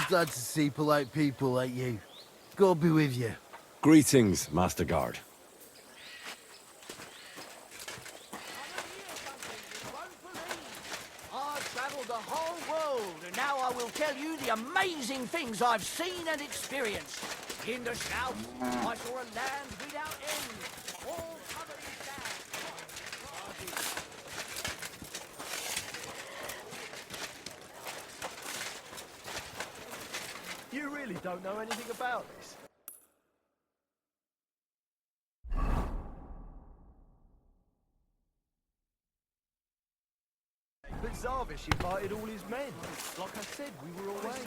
Always glad to see polite people like you. God be with you. Greetings, Master Guard. I've travelled the whole world, and now I will tell you the amazing things I've seen and experienced. In the south, I saw a land without end, all covered in sand. You really don't know anything about this? But Zarvish invited all his men. Like I said, we were away.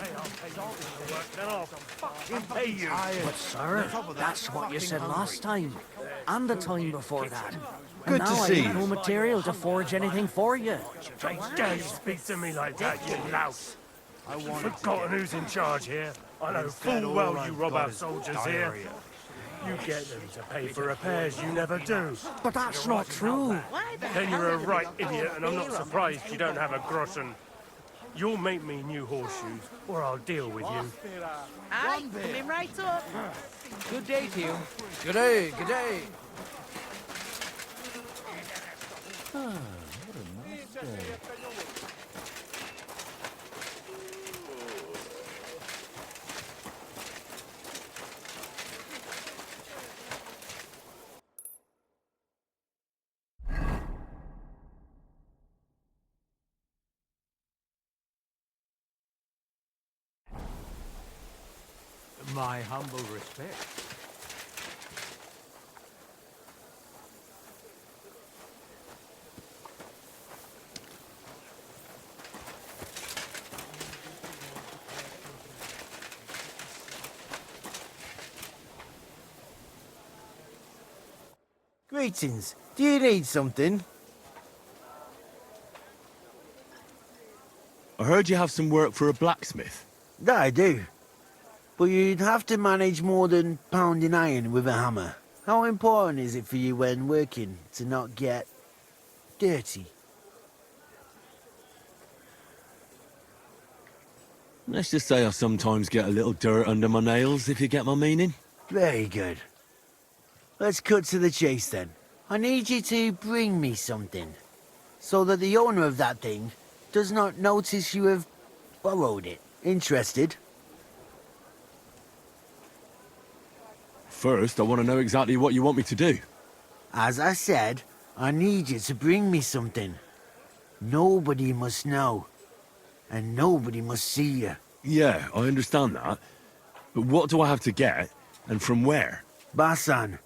Then I'll fucking pay you. But sir, that's what you said last time, and the time before that. Good and to now I see have you. no material to forge anything for you. How dare you speak to me like that, you louse? You've forgotten who's in charge here. I know full well you rob our soldiers here. You get them to pay for repairs you never do. But that's not true. Then you're a right idiot, and I'm not surprised you don't have a groschen. You'll make me new horseshoes, or I'll deal with you. Aye, coming right up. Good day to you. Good day, good day. My humble respect. Greetings. Do you need something? I heard you have some work for a blacksmith. That I do. But you'd have to manage more than pounding iron with a hammer. How important is it for you when working to not get dirty? Let's just say I sometimes get a little dirt under my nails, if you get my meaning. Very good. Let's cut to the chase then. I need you to bring me something, so that the owner of that thing does not notice you have borrowed it. Interested? First, I want to know exactly what you want me to do. As I said, I need you to bring me something. Nobody must know, and nobody must see you. Yeah, I understand that. But what do I have to get, and from where? Basan,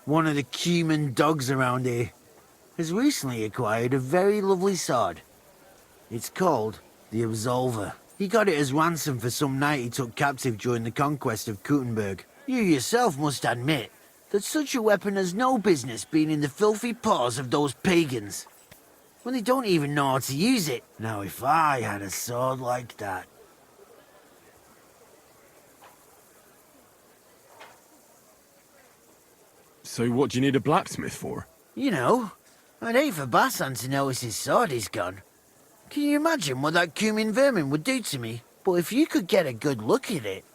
one of the cumin dogs around here, has recently acquired a very lovely sword. It's called the Absolver. He got it as ransom for some knight he took captive during the conquest of Kuttenberg. You yourself must admit that such a weapon has no business being in the filthy paws of those pagans, when they don't even know how to use it. Now if I had a sword like that... So what do you need a blacksmith for? You know, I'd hate for Basan to notice his sword is gone. Can you imagine what that cumin vermin would do to me? But if you could get a good look at it,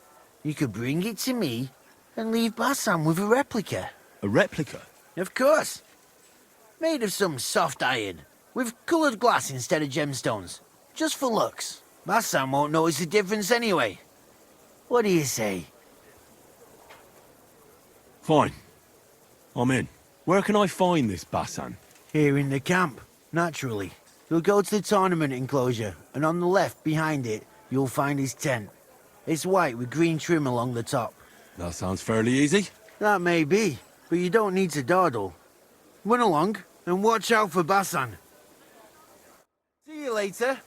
you could bring it to me and leave Basan with a replica. A replica? Of course. Made of some soft iron, with coloured glass instead of gemstones. Just for looks. Basan won't notice the difference anyway. What do you say? Fine. I'm in. Where can I find this Basan? Here in the camp, naturally. You'll go to the tournament enclosure, and on the left, behind it, you'll find his tent. It's white with green trim along the top. That sounds fairly easy. That may be, but you don't need to dawdle. Run along, and watch out for Basan. See you later.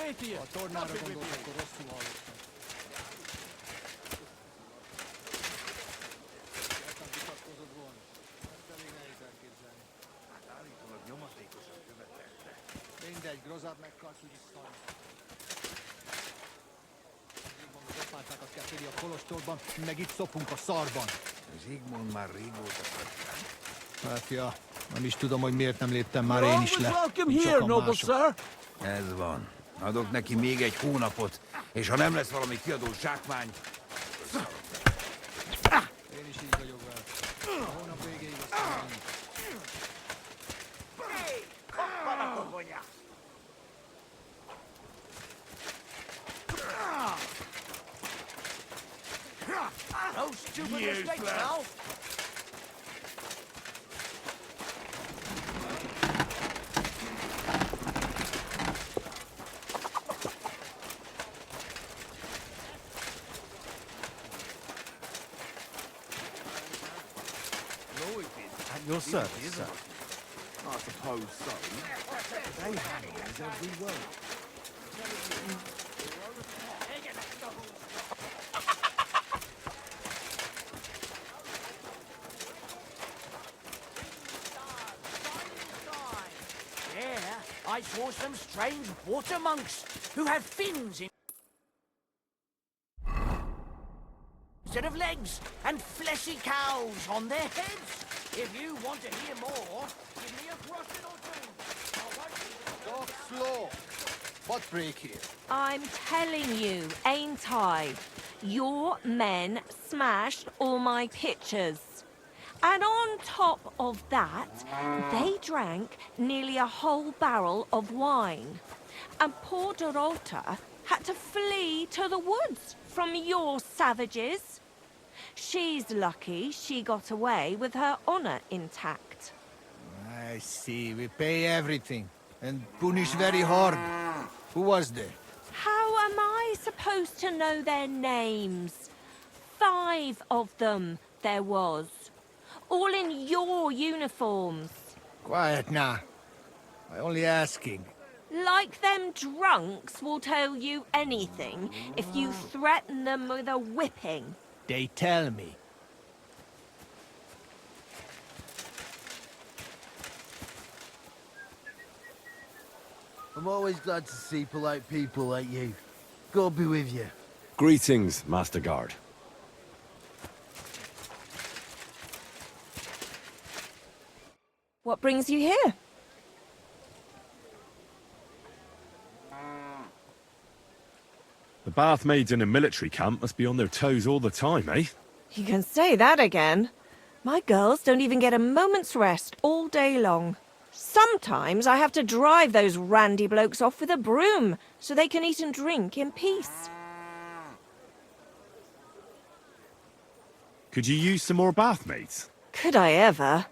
Kéti, a tornára gondolt, akkor rosszul hallottam. Aztán vitatkozott volna. Ezt elég nehéz elképzelni. Hát állítólag nyomatékosan követelte. Mindegy, Grozát meghalt, úgyis szar. Zsigmond az apácákat kell félni a kolostorban, meg itt szopunk a szarban. Zsigmond már régóta szartján. Hát ja, nem is tudom, hogy miért nem léptem már én is le. Welcome mint here, sokan noble mások. sir. Ez van. Adok neki még egy hónapot, és ha nem lesz valami kiadó zsákmány... Én is így vagyok vele. A hónap végéig aztán nincs. No stupid mistakes now. At your service, sir. I suppose so. They handle his every word. There, I saw some strange water monks who had fins instead of legs and fleshy cows on their heads. If you want to hear more, give me a crossing or two. Talk slow. What break here? I'm telling you, ain't I? Your men smashed all my pictures. And on top of that, they drank nearly a whole barrel of wine. And poor Dorota had to flee to the woods from your savages. She's lucky she got away with her honor intact. I see. We pay everything. And punish very hard. Who was there? How am I supposed to know their names? 5 of them there was. All in your uniforms. Quiet now. I only asking. Like them drunks will tell you anything if you threaten them with a whipping. They tell me. I'm always glad to see polite people like you. God be with you. Greetings, Master Guard. What brings you here? The bathmaids in a military camp must be on their toes all the time, eh? You can say that again. My girls don't even get a moment's rest all day long. Sometimes I have to drive those randy blokes off with a broom so they can eat and drink in peace. Could you use some more bathmaids? Could I ever?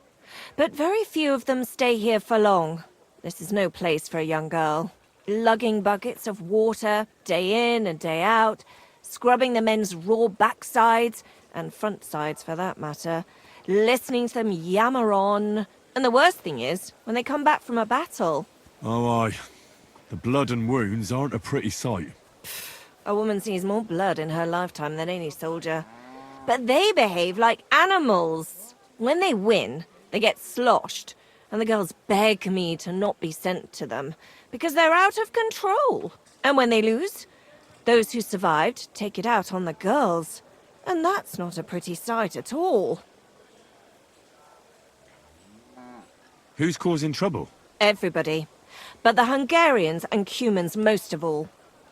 But very few of them stay here for long. This is no place for a young girl. Lugging buckets of water, day in and day out, scrubbing the men's raw backsides, and front sides for that matter, listening to them yammer on. And the worst thing is, when they come back from a battle, Oh, aye. The blood and wounds aren't a pretty sight. a woman sees more blood in her lifetime than any soldier. But they behave like animals. When they win, they get sloshed, and the girls beg me to not be sent to them, because they're out of control. And when they lose, those who survived take it out on the girls. And that's not a pretty sight at all. Who's causing trouble? Everybody. But the Hungarians and Cumans most of all.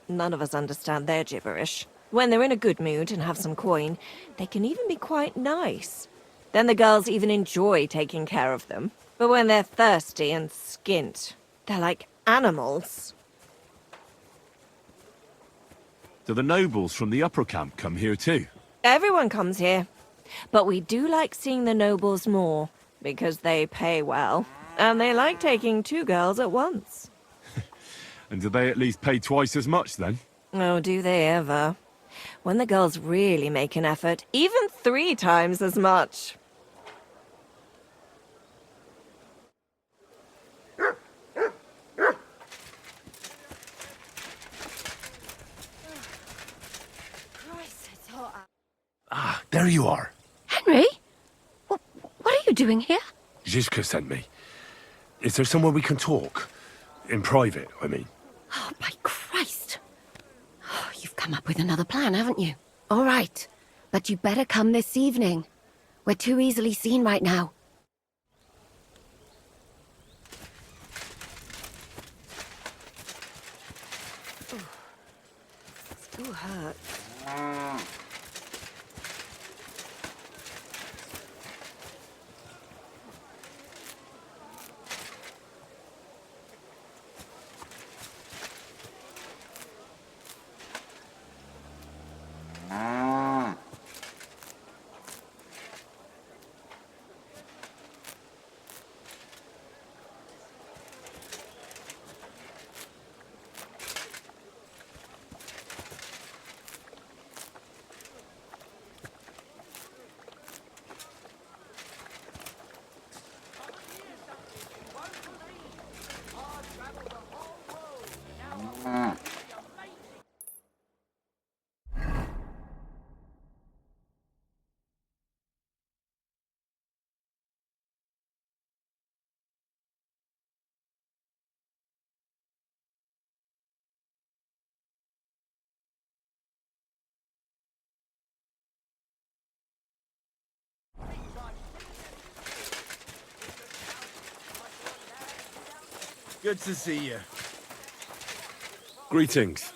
None of us understand their gibberish. When they're in a good mood and have some coin, they can even be quite nice. Then the girls even enjoy taking care of them. But when they're thirsty and skint, they're like animals. Do the nobles from the upper camp come here too? Everyone comes here. But we do like seeing the nobles more, because they pay well. And they like taking 2 girls at once. And do they at least pay twice as much then? Oh, do they ever? When the girls really make an effort, even 3 times as much. There you are. Henry? What are you doing here? Zizka sent me. Is there somewhere we can talk? In private, I mean. Oh, by Christ. Oh, you've come up with another plan, haven't you? All right. But you better come this evening. We're too easily seen right now. Still hurts. Good to see you. Greetings.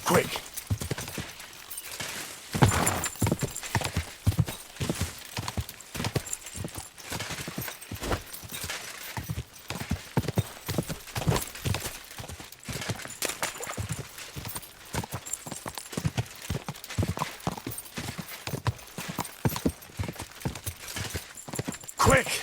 Quick! Quick!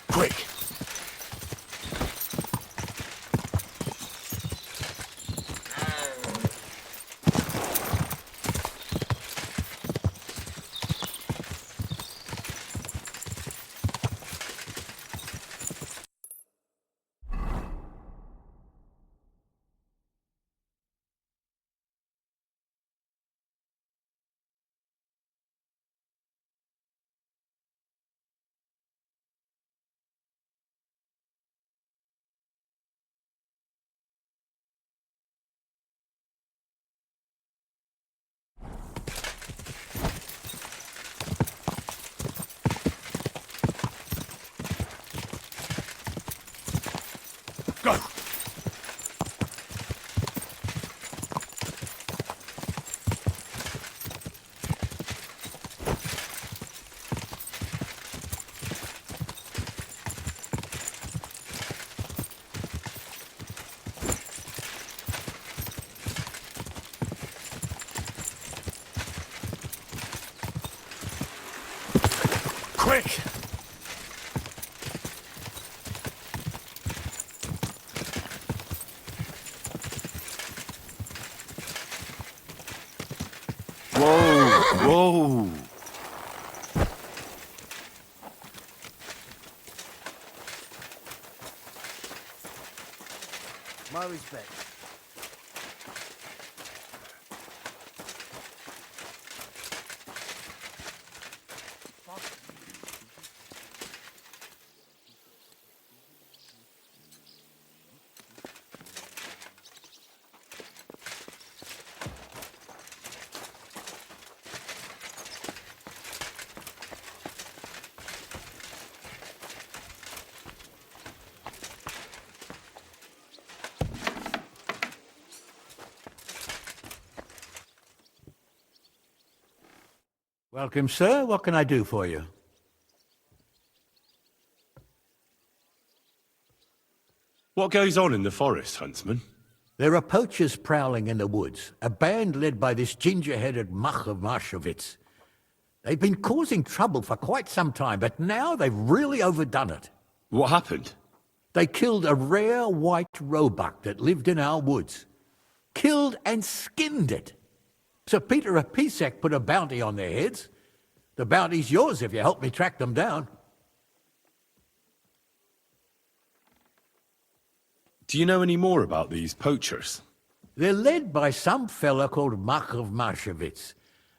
Quick! Go! Quick! Whoa! My respect. Welcome, sir. What can I do for you? What goes on in the forest, Huntsman? There are poachers prowling in the woods, a band led by this ginger-headed muck of Marshowitz. They've been causing trouble for quite some time, but now they've really overdone it. What happened? They killed a rare white roebuck that lived in our woods. Killed and skinned it. Sir Peter of Pisek put a bounty on their heads. The bounty's yours if you help me track them down. Do you know any more about these poachers? They're led by some fella called Mark of Marshowitz,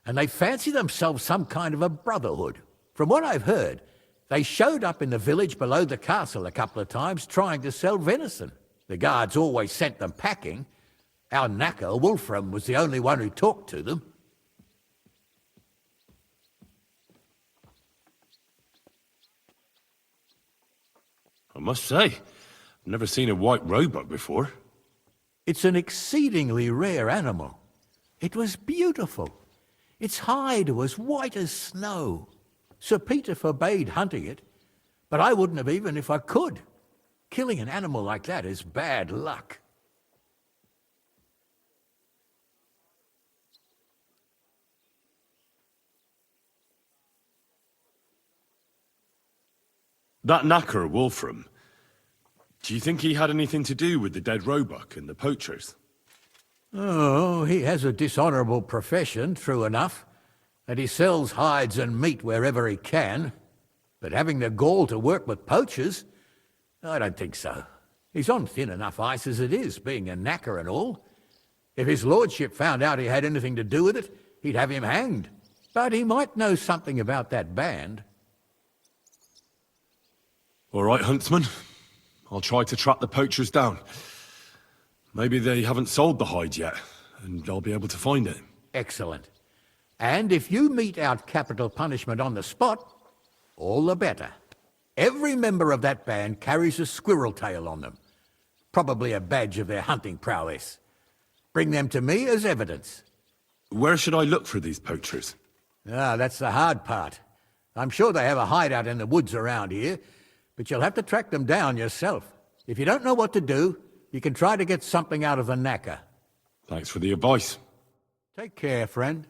and they fancy themselves some kind of a brotherhood. From what I've heard, they showed up in the village below the castle a couple of times trying to sell venison. The guards always sent them packing. Our knacker, Wolfram, was the only one who talked to them. I must say, I've never seen a white roebuck before. It's an exceedingly rare animal. It was beautiful. Its hide was white as snow. Sir Peter forbade hunting it, but I wouldn't have even if I could. Killing an animal like that is bad luck. That knacker, Wolfram, do you think he had anything to do with the dead roebuck and the poachers? Oh, he has a dishonourable profession, true enough, and he sells hides and meat wherever he can. But having the gall to work with poachers, I don't think so. He's on thin enough ice as it is, being a knacker and all. If his lordship found out he had anything to do with it, he'd have him hanged. But he might know something about that band. All right, Huntsman. I'll try to track the poachers down. Maybe they haven't sold the hide yet, and I'll be able to find it. Excellent. And if you mete out capital punishment on the spot, all the better. Every member of that band carries a squirrel tail on them. Probably a badge of their hunting prowess. Bring them to me as evidence. Where should I look for these poachers? Ah, that's the hard part. I'm sure they have a hideout in the woods around here, but you'll have to track them down yourself. If you don't know what to do, you can try to get something out of the knacker. Thanks for the advice. Take care, friend.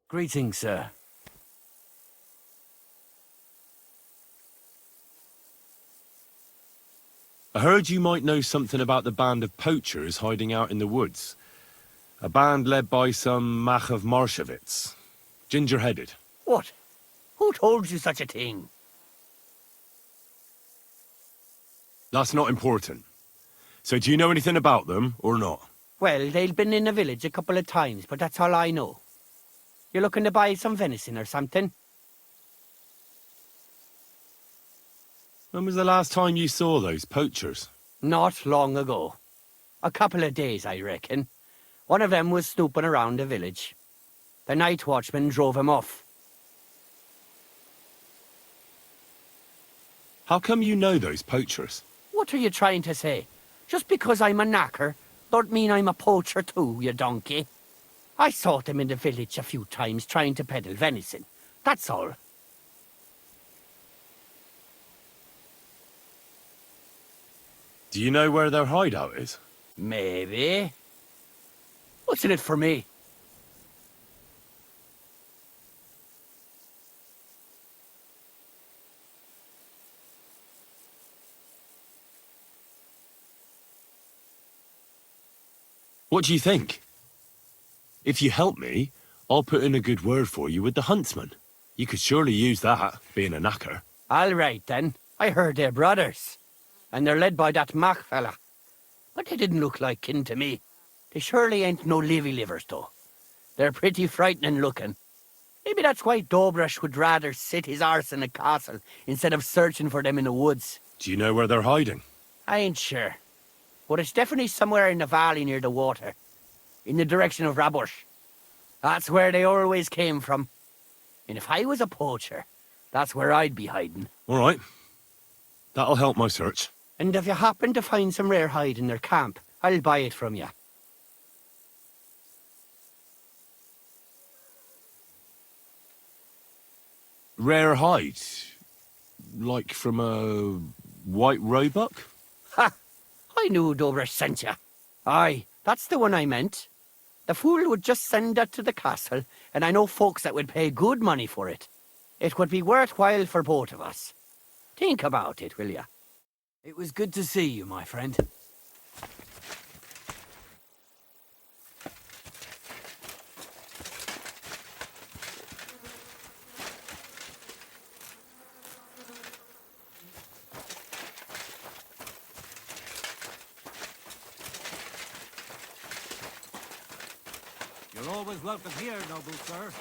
Greetings, sir. I heard you might know something about the band of poachers hiding out in the woods. A band led by some Mach of Marshevitz. Ginger-headed. What? Who told you such a thing? That's not important. So do you know anything about them, or not? Well, they've been in the village a couple of times, but that's all I know. You're looking to buy some venison or something? When was the last time you saw those poachers? Not long ago. A couple of days, I reckon. One of them was snooping around the village. The night watchman drove him off. How come you know those poachers? What are you trying to say? Just because I'm a knacker, don't mean I'm a poacher too, you donkey. I saw them in the village a few times trying to peddle venison. That's all. Do you know where their hideout is? Maybe. What's in it for me? What do you think? If you help me, I'll put in a good word for you with the huntsman. You could surely use that, being a knacker. All right, then. I heard they're brothers. And they're led by that Mach fella. But they didn't look like kin to me. They surely ain't no livers, though. They're pretty frightening looking. Maybe that's why Dobrush would rather sit his arse in a castle instead of searching for them in the woods. Do you know where they're hiding? I ain't sure. But it's definitely somewhere in the valley near the water. In the direction of Rabush. That's where they always came from. And if I was a poacher, that's where I'd be hiding. All right. That'll help my search. And if you happen to find some rare hide in their camp, I'll buy it from you. Rare hide? Like from a white roebuck? Ha! I knew Dobrush sent you. Aye, that's the one I meant. The fool would just send that to the castle, and I know folks that would pay good money for it. It would be worthwhile for both of us. Think about it, will you? It was good to see you, my friend. You're always welcome here, noble sir.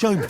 Show me.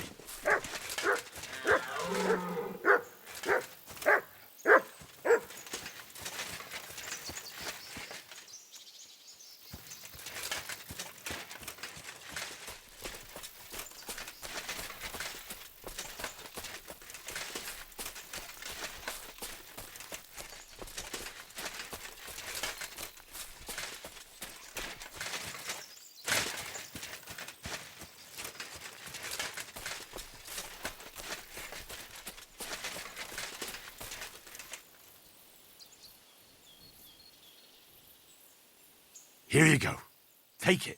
Here you go. Take it.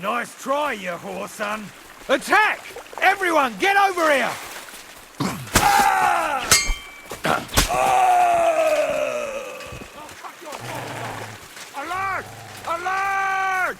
Nice try, you whore son. Attack! Everyone, get over here! Alert! Alert!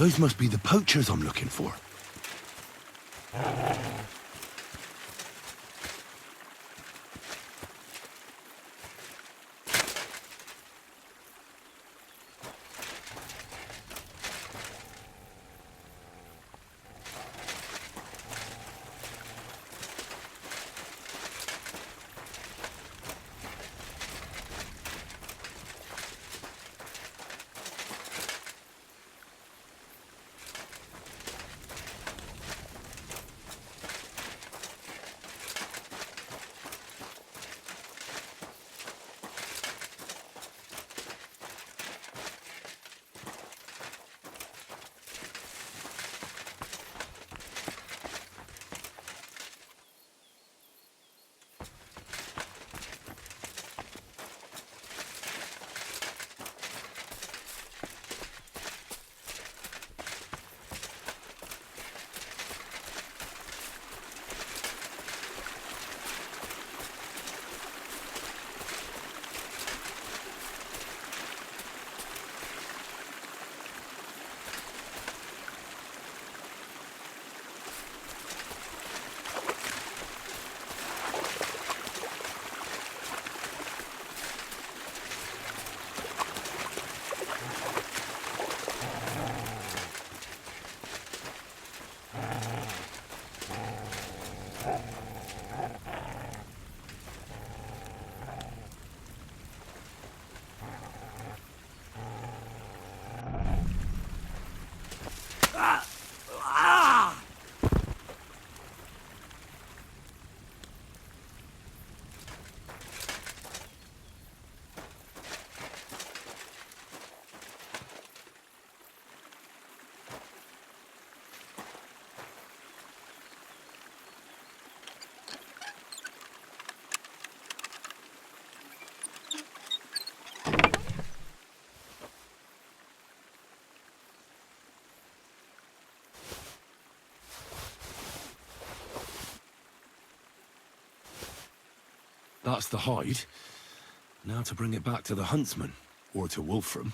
Those must be the poachers I'm looking for. That's the hide. Now to bring it back to the huntsman, or to Wolfram.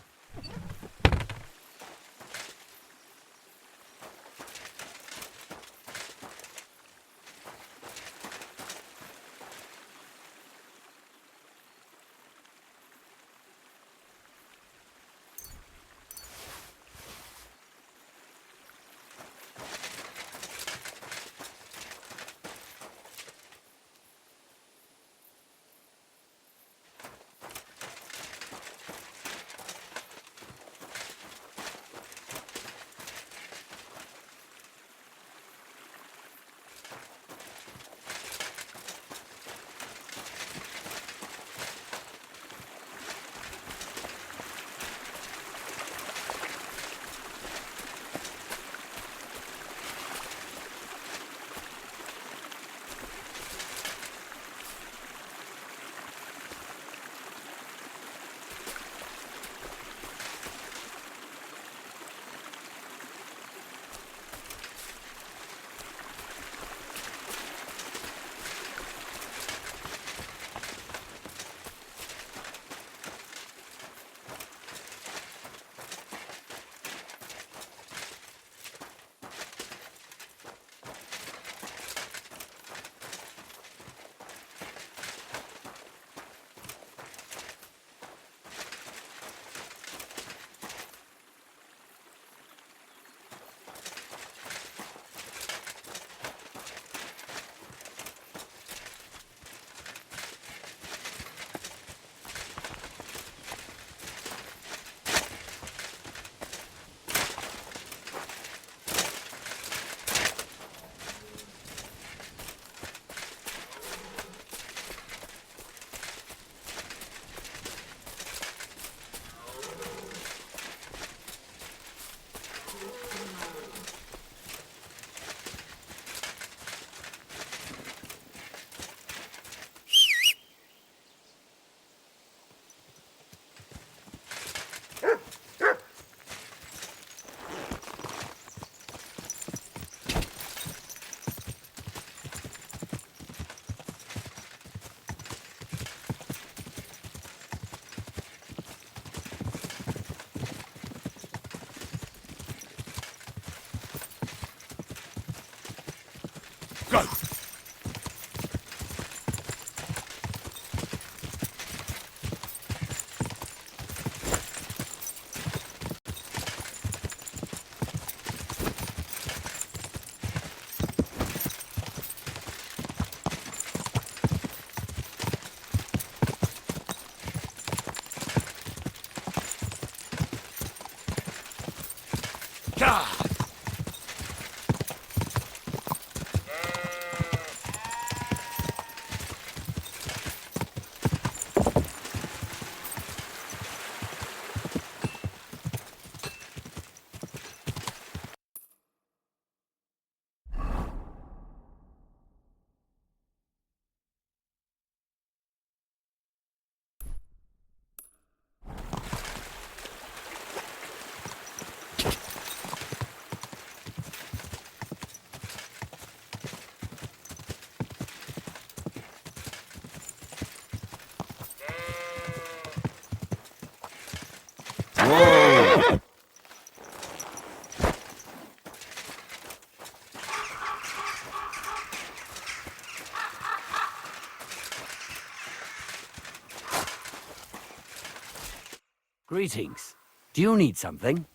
Greetings. Do you need something?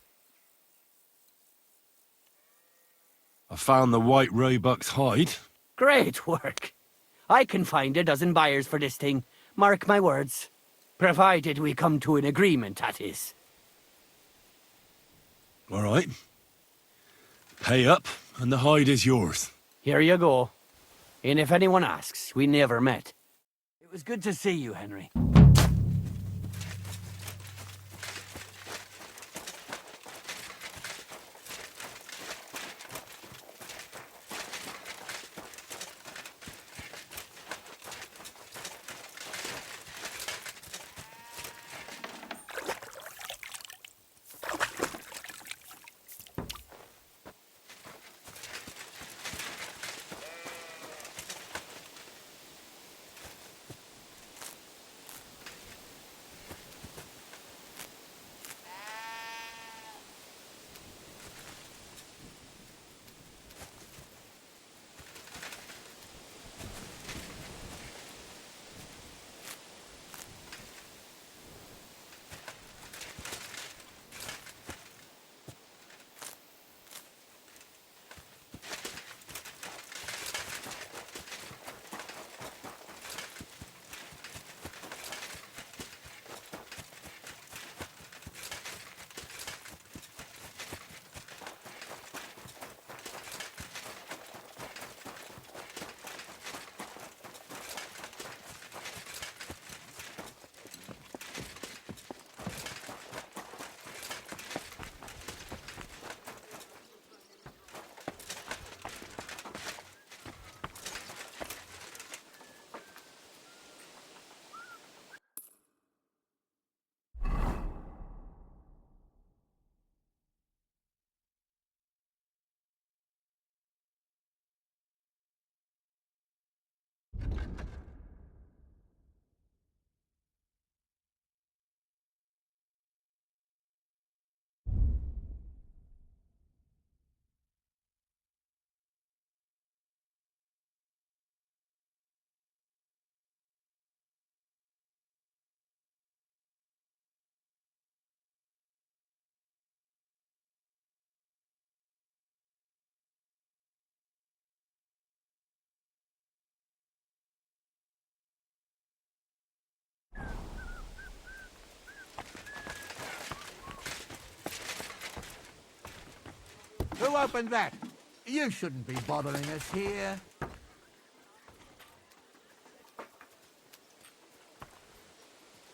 I found the white roebuck's hide. Great work. I can find a dozen buyers for this thing. Mark my words. Provided we come to an agreement, that is. All right. Pay up, and the hide is yours. Here you go. And if anyone asks, we never met. It was good to see you, Henry. Who opened that? You shouldn't be bothering us here.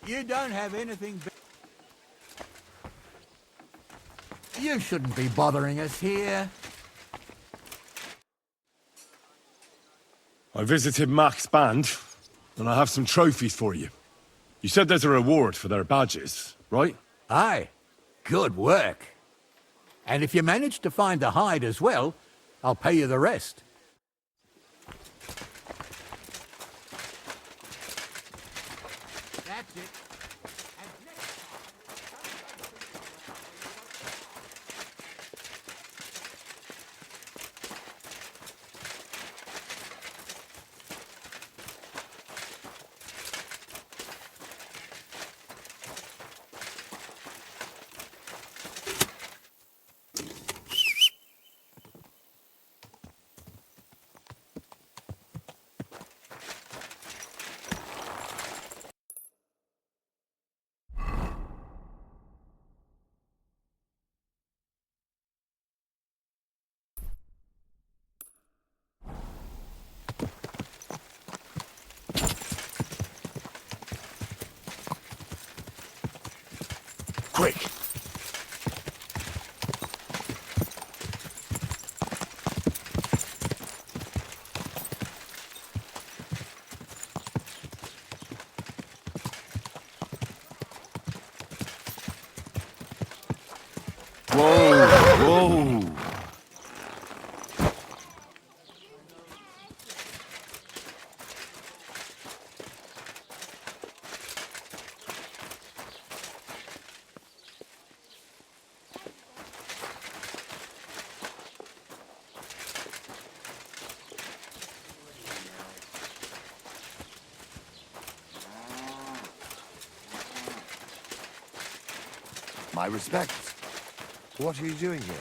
You don't have anything... You shouldn't be bothering us here. I visited Mac's band, and I have some trophies for you. You said there's a reward for their badges, right? Aye. Good work. And if you manage to find the hide as well, I'll pay you the rest. That's it. Quick! Whoa! Whoa! My respects. What are you doing here?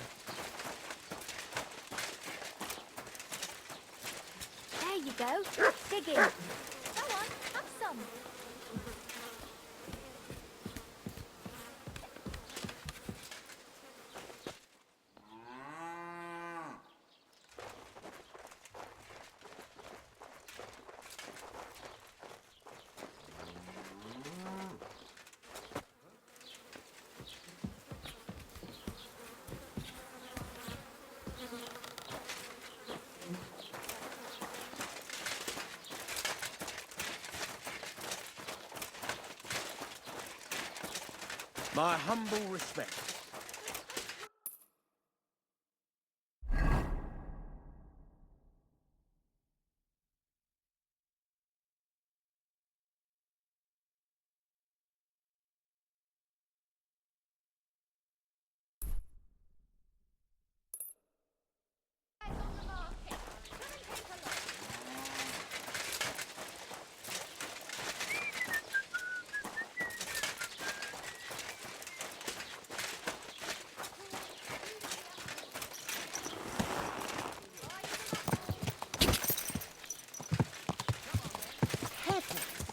There you go. Digging. Go on, have some. My humble respect.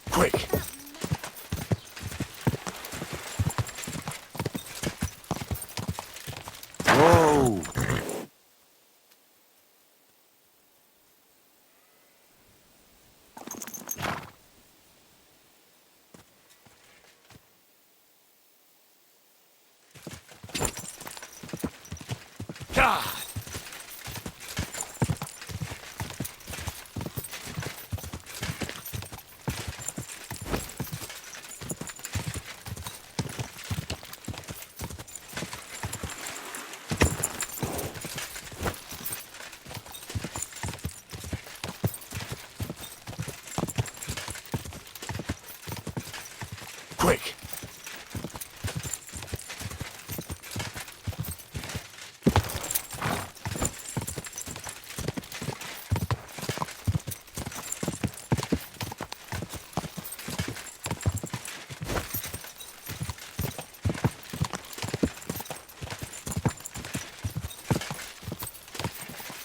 Quick! Whoa! God! Quick!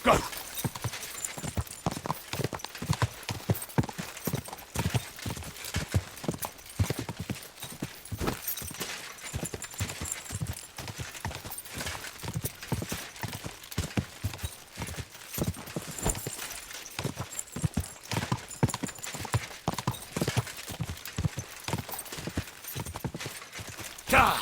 Go! God!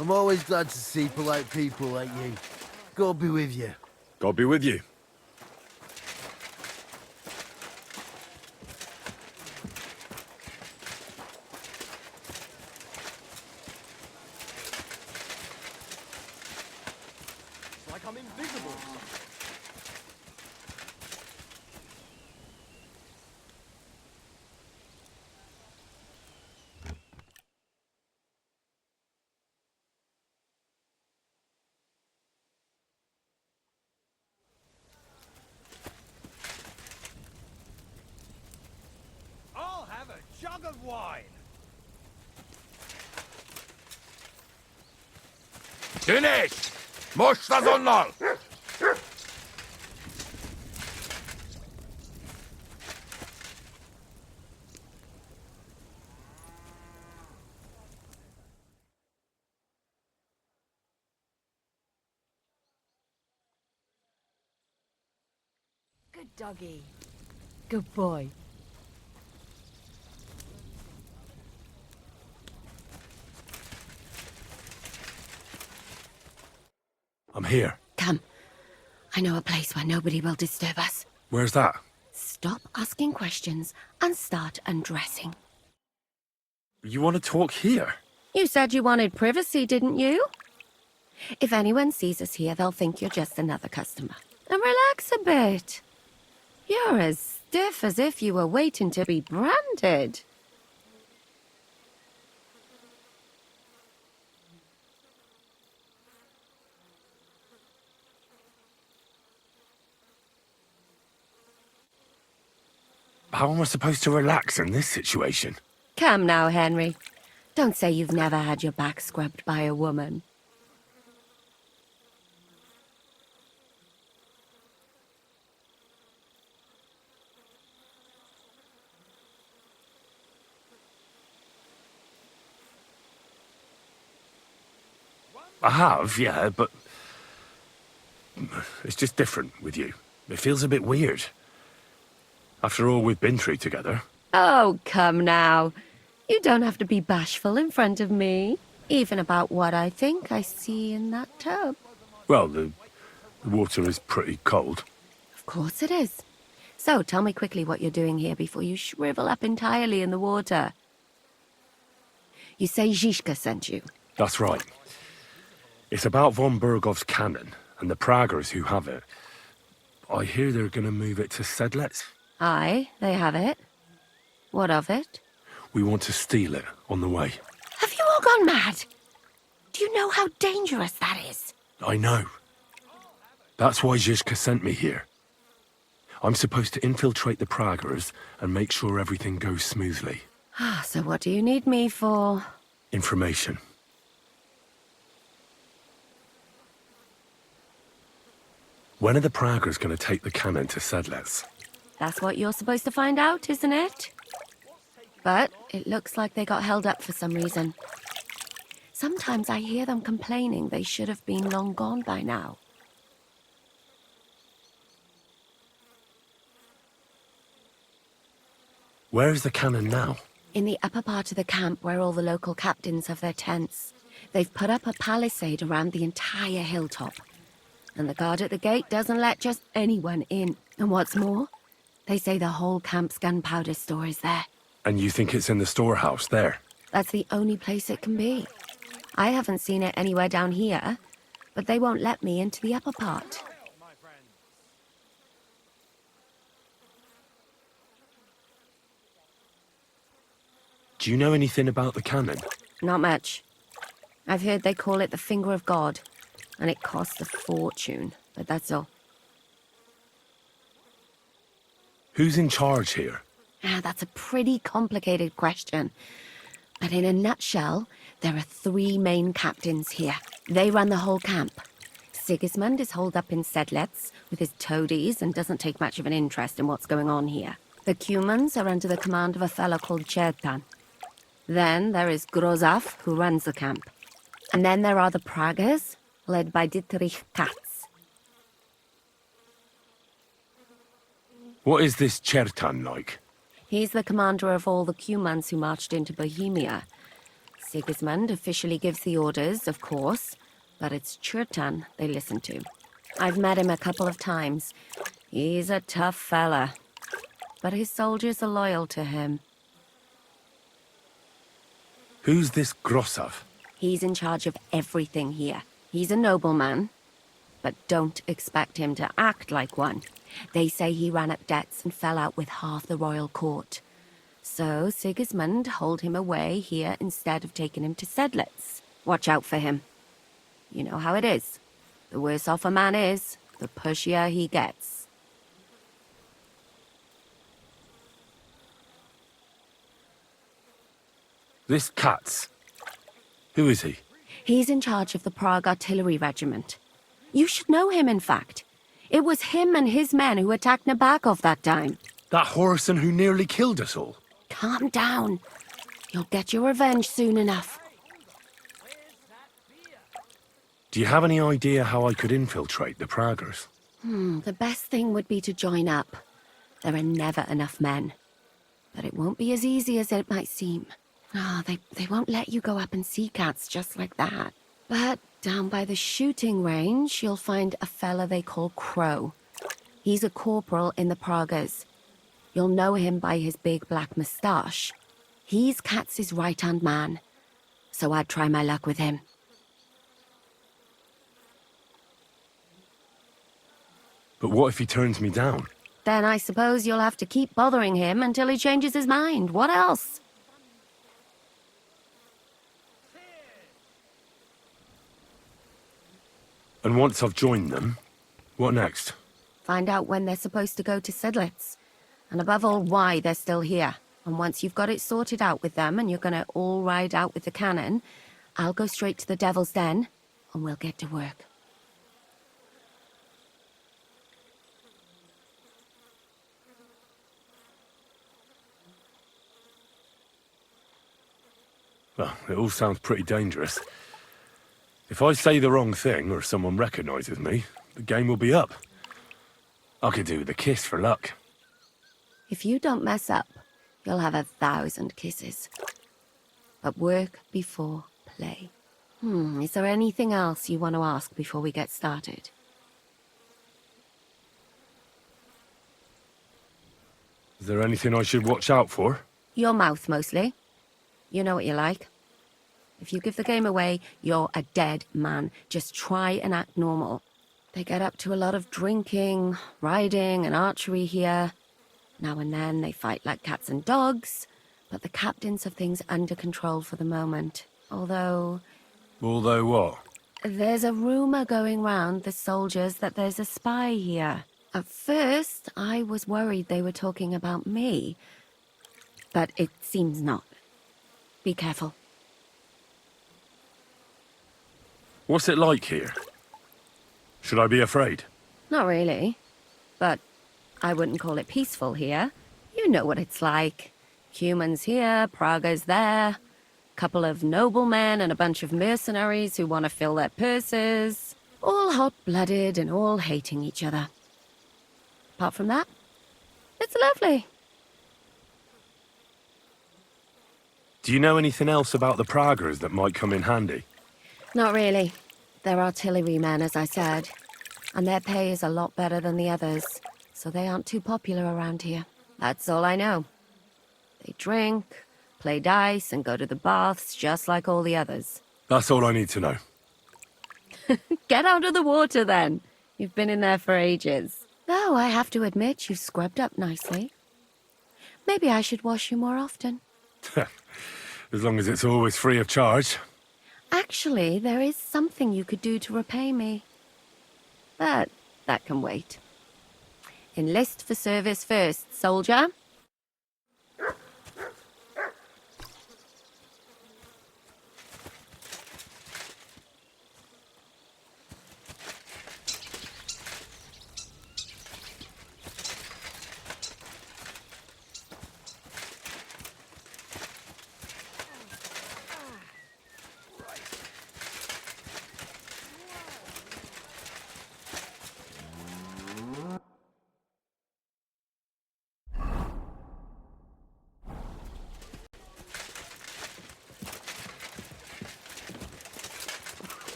I'm always glad to see polite people like you. God be with you. God be with you. It's like I'm invisible. I'll have a jug of wine. Tűnés! Most azonnal! doggy. Good boy. I'm here. Come. I know a place where nobody will disturb us. Where's that? Stop asking questions and start undressing. You want to talk here? You said you wanted privacy, didn't you? If anyone sees us here, they'll think you're just another customer. And relax a bit. You're as stiff as if you were waiting to be branded. How am I supposed to relax in this situation? Come now, Henry. Don't say you've never had your back scrubbed by a woman. I have, yeah, but... it's just different with you. It feels a bit weird. After all we've been through together. Oh, come now. You don't have to be bashful in front of me. Even about what I think I see in that tub. Well, the water is pretty cold. Of course it is. So, tell me quickly what you're doing here before you shrivel up entirely in the water. You say Zizka sent you? That's right. It's about von Bergov's cannon and the Praggers who have it. I hear they're going to move it to Sedlec. Aye, they have it. What of it? We want to steal it on the way. Have you all gone mad? Do you know how dangerous that is? I know. That's why Zizka sent me here. I'm supposed to infiltrate the Praggers and make sure everything goes smoothly. So what do you need me for? Information. When are the Praggers going to take the cannon to Sedlec? That's what you're supposed to find out, isn't it? But it looks like they got held up for some reason. Sometimes I hear them complaining they should have been long gone by now. Where is the cannon now? In the upper part of the camp where all the local captains have their tents. They've put up a palisade around the entire hilltop. And the guard at the gate doesn't let just anyone in. And what's more, they say the whole camp's gunpowder store is there. And you think it's in the storehouse there? That's the only place it can be. I haven't seen it anywhere down here, but they won't let me into the upper part. Do you know anything about the cannon? Not much. I've heard they call it the Finger of God, and it costs a fortune, but that's all. Who's in charge here? That's a pretty complicated question. But in a nutshell, there are 3 main captains here. They run the whole camp. Sigismund is holed up in Sedlec with his toadies and doesn't take much of an interest in what's going on here. The Cumans are under the command of a fellow called Chertan. Then there is Grozaf, who runs the camp. And then there are the Praggers, led by Dietrich Katz. What is this Chertan like? He's the commander of all the Cumans who marched into Bohemia. Sigismund officially gives the orders, of course, but it's Chertan they listen to. I've met him a couple of times. He's a tough fella, but his soldiers are loyal to him. Who's this Grosov? He's in charge of everything here. He's a nobleman, but don't expect him to act like one. They say he ran up debts and fell out with half the royal court. So Sigismund holed him away here instead of taking him to Sedlec. Watch out for him. You know how it is. The worse off a man is, the pushier he gets. This Katz. Who is he? He's in charge of the Prague Artillery Regiment. You should know him, in fact. It was him and his men who attacked Nabakov that time. That Horson who nearly killed us all. Calm down. You'll get your revenge soon enough. Do you have any idea how I could infiltrate the Praggers? The best thing would be to join up. There are never enough men. But it won't be as easy as it might seem. Oh, they won't let you go up and see cats just like that. But down by the shooting range, you'll find a fella they call Crow. He's a corporal in the Pragas. You'll know him by his big black moustache. He's Katz's right-hand man, so I'd try my luck with him. But what if he turns me down? Then I suppose you'll have to keep bothering him until he changes his mind. What else? And once I've joined them, what next? Find out when they're supposed to go to Sedlitz. And above all, why they're still here. And once you've got it sorted out with them and you're gonna all ride out with the cannon, I'll go straight to the Devil's Den and we'll get to work. Well, it all sounds pretty dangerous. If I say the wrong thing or someone recognizes me, the game will be up. I could do with a kiss for luck. If you don't mess up, you'll have 1,000 kisses. But work before play. Is there anything else you want to ask before we get started? Is there anything I should watch out for? Your mouth, mostly. You know what you like. If you give the game away, you're a dead man. Just try and act normal. They get up to a lot of drinking, riding, and archery here. Now and then they fight like cats and dogs, but the captains have things under control for the moment. Although what? there's a rumor going round the soldiers that there's a spy here. At first, I was worried they were talking about me, but it seems not. Be careful. What's it like here? Should I be afraid? Not really, but I wouldn't call it peaceful here. You know what it's like. Humans here, Praga's there. Couple of noblemen and a bunch of mercenaries who want to fill their purses. All hot-blooded and all hating each other. Apart from that, it's lovely. Do you know anything else about the Pragas that might come in handy? Not really. They're artillerymen, as I said. And their pay is a lot better than the others, so they aren't too popular around here. That's all I know. They drink, play dice, and go to the baths just like all the others. That's all I need to know. Get out of the water, then. You've been in there for ages. Though I have to admit you've scrubbed up nicely. Maybe I should wash you more often. As long as it's always free of charge. Actually, there is something you could do to repay me. But that can wait. Enlist for service first, soldier.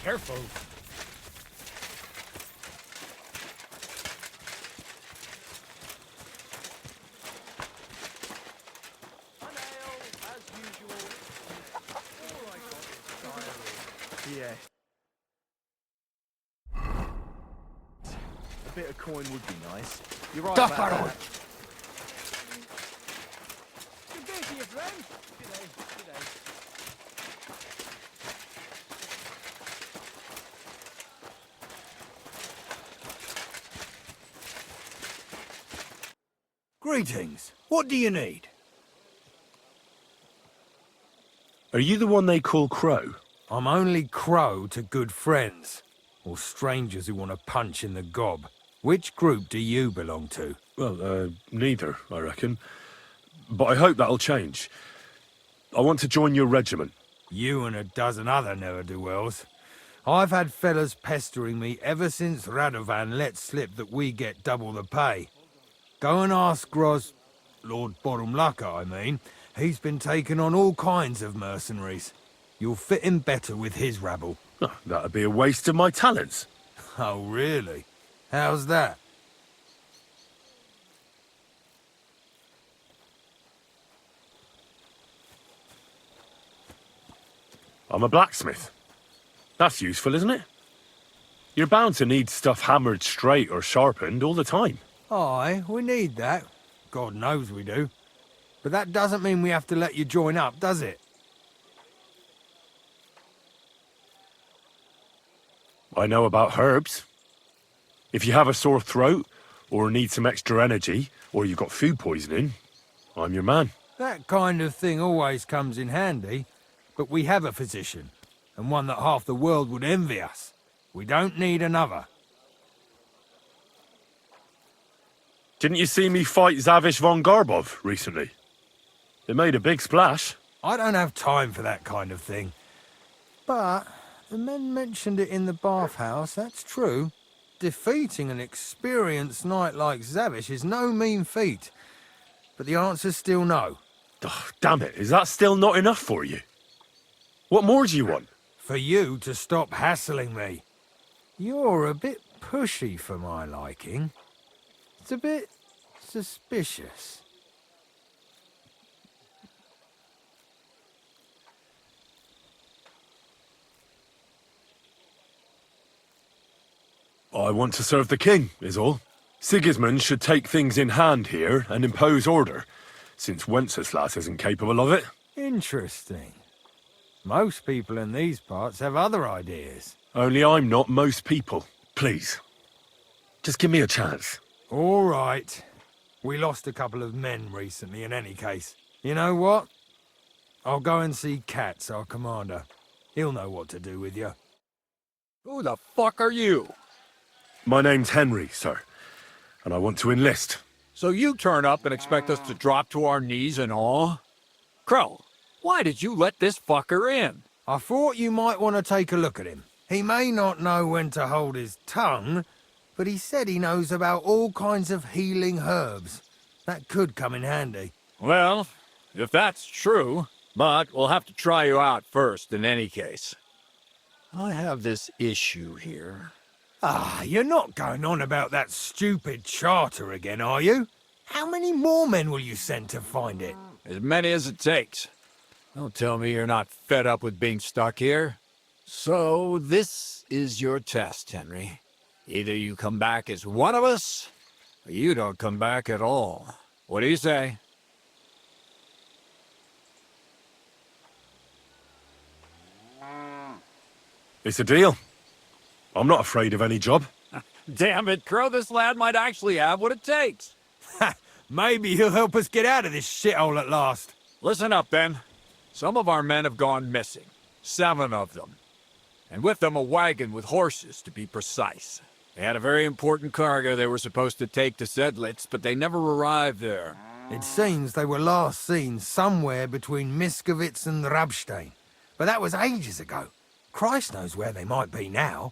Careful. Yeah. A bit of coin would be nice. You're right about that. Good day to you, friend. Good day. Good day. Greetings. What do you need? Are you the one they call Crow? I'm only Crow to good friends, or strangers who want to punch in the gob. Which group do you belong to? Well, neither, I reckon. But I hope that'll change. I want to join your regiment. You and a dozen other ne'er-do-wells. I've had fellas pestering me ever since Radovan let slip that we get double the pay. Go and ask Lord Borumlaka, I mean. He's been taking on all kinds of mercenaries. You'll fit in better with his rabble. Oh, that'd be a waste of my talents. Oh, really? How's that? I'm a blacksmith. That's useful, isn't it? You're bound to need stuff hammered straight or sharpened all the time. Aye, we need that. God knows we do. But that doesn't mean we have to let you join up, does it? I know about herbs. If you have a sore throat, or need some extra energy, or you've got food poisoning, I'm your man. That kind of thing always comes in handy. But we have a physician, and one that half the world would envy us. We don't need another. Didn't you see me fight Zavish von Garbov recently? It made a big splash. I don't have time for that kind of thing. But the men mentioned it in the bathhouse, that's true. Defeating an experienced knight like Zavish is no mean feat. But the answer's still no. Oh, damn it, is that still not enough for you? What more do you want? For you to stop hassling me. You're a bit pushy for my liking. It's a bit suspicious. I want to serve the king, is all. Sigismund should take things in hand here and impose order, since Wenceslas isn't capable of it. Interesting. Most people in these parts have other ideas. Only I'm not most people. Please. Just give me a chance. All right. We lost a couple of men recently in any case. You know what? I'll go and see Katz, our commander. He'll know what to do with you. Who the fuck are you? My name's Henry, sir, and I want to enlist. So you turn up and expect us to drop to our knees in awe? Crow, why did you let this fucker in? I thought you might want to take a look at him. He may not know when to hold his tongue, but he said he knows about all kinds of healing herbs. That could come in handy. Well, if that's true, but we'll have to try you out first in any case. I have this issue here. Ah, you're not going on about that stupid charter again, are you? How many more men will you send to find it? As many as it takes. Don't tell me you're not fed up with being stuck here. So this is your test, Henry. Either you come back as one of us, or you don't come back at all. What do you say? It's a deal. I'm not afraid of any job. Damn it, Crow, this lad might actually have what it takes. Maybe he'll help us get out of this shithole at last. Listen up, then. Some of our men have gone missing. 7 of them. And with them a wagon with horses, to be precise. They had a very important cargo they were supposed to take to Sedlitz, but they never arrived there. It seems they were last seen somewhere between Miskovitz and Rabstein. But that was ages ago. Christ knows where they might be now.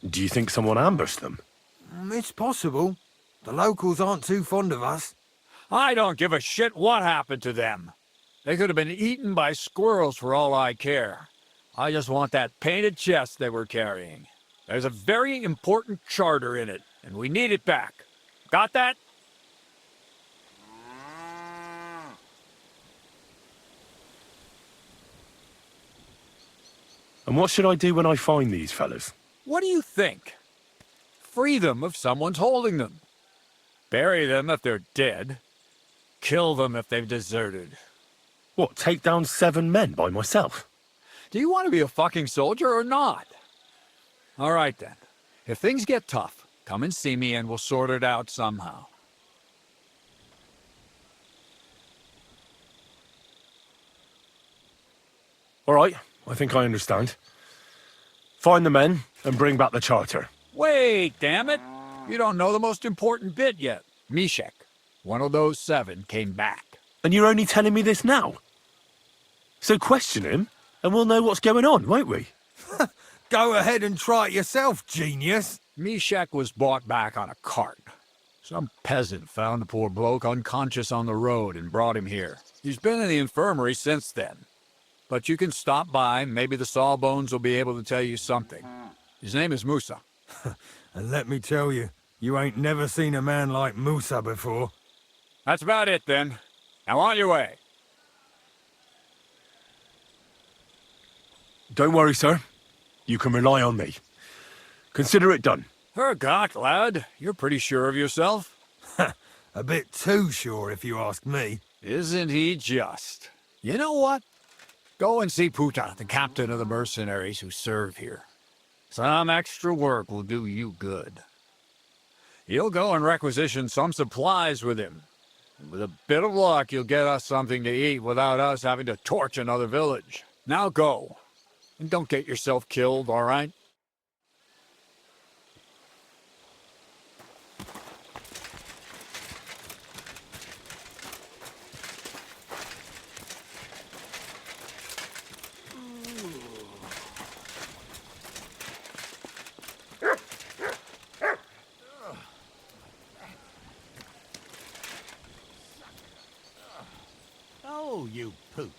Do you think someone ambushed them? It's possible. The locals aren't too fond of us. I don't give a shit what happened to them. They could have been eaten by squirrels for all I care. I just want that painted chest they were carrying. There's a very important charter in it, and we need it back. Got that? And what should I do when I find these fellas? What do you think? Free them if someone's holding them. Bury them if they're dead. Kill them if they've deserted. What, take down 7 men by myself? Do you want to be a fucking soldier or not? All right then. If things get tough, come and see me and we'll sort it out somehow. All right, I think I understand. Find the men and bring back the charter. Wait, damn it! You don't know the most important bit yet. Mishek, one of those 7, came back. And you're only telling me this now? So question him, and we'll know what's going on, won't we? Go ahead and try it yourself, genius. Mishek was brought back on a cart. Some peasant found the poor bloke unconscious on the road and brought him here. He's been in the infirmary since then. But you can stop by, maybe the Sawbones will be able to tell you something. His name is Musa. And let me tell you, you ain't never seen a man like Musa before. That's about it, then. Now on your way. Don't worry, sir. You can rely on me. Consider it done. Hergott, lad. You're pretty sure of yourself. A bit too sure, if you ask me. Isn't he just? You know what? Go and see Puta, the captain of the mercenaries who serve here. Some extra work will do you good. He'll go and requisition some supplies with him. And with a bit of luck, you'll get us something to eat without us having to torch another village. Now go. And don't get yourself killed, all right? Oh, you pooch.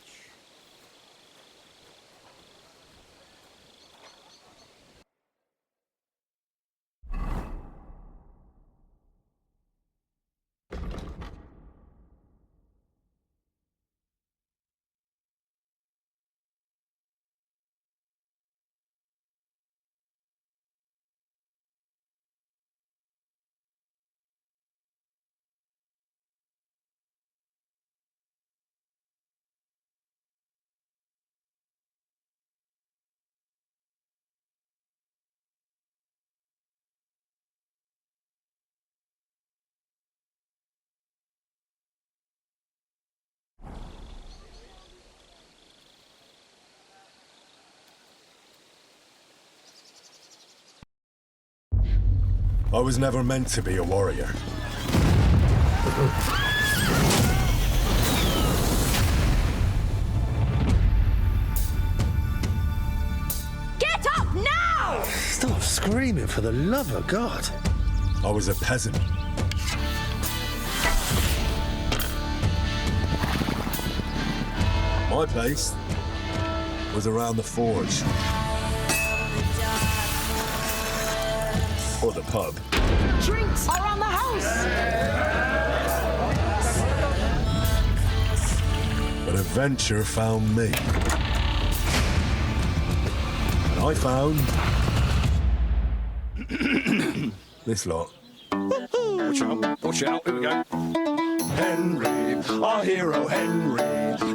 I was never meant to be a warrior. Get up now! Stop screaming, for the love of God. I was a peasant. My place was around the forge. Or the pub. Drinks around the house! But adventure found me. And I found... this lot. Watch out, here we go. Henry, our hero Henry,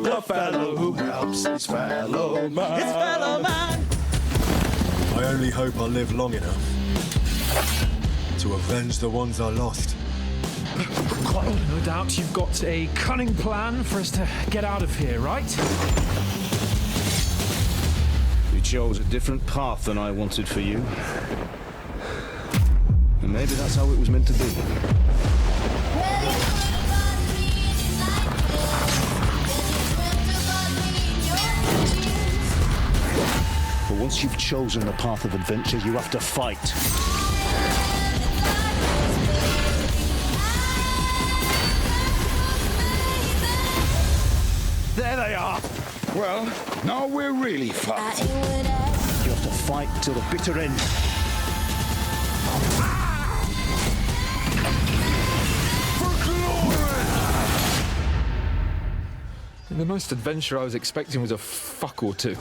the fellow who helps his fellow man. His fellow man! I only hope I live long enough to avenge the ones I lost. No doubt you've got a cunning plan for us to get out of here, right? You chose a different path than I wanted for you. And maybe that's how it was meant to be. But once you've chosen the path of adventure, you have to fight. There they are. Well, now we're really fucked. You have to fight till the bitter end. The most adventure I was expecting was a fuck or two.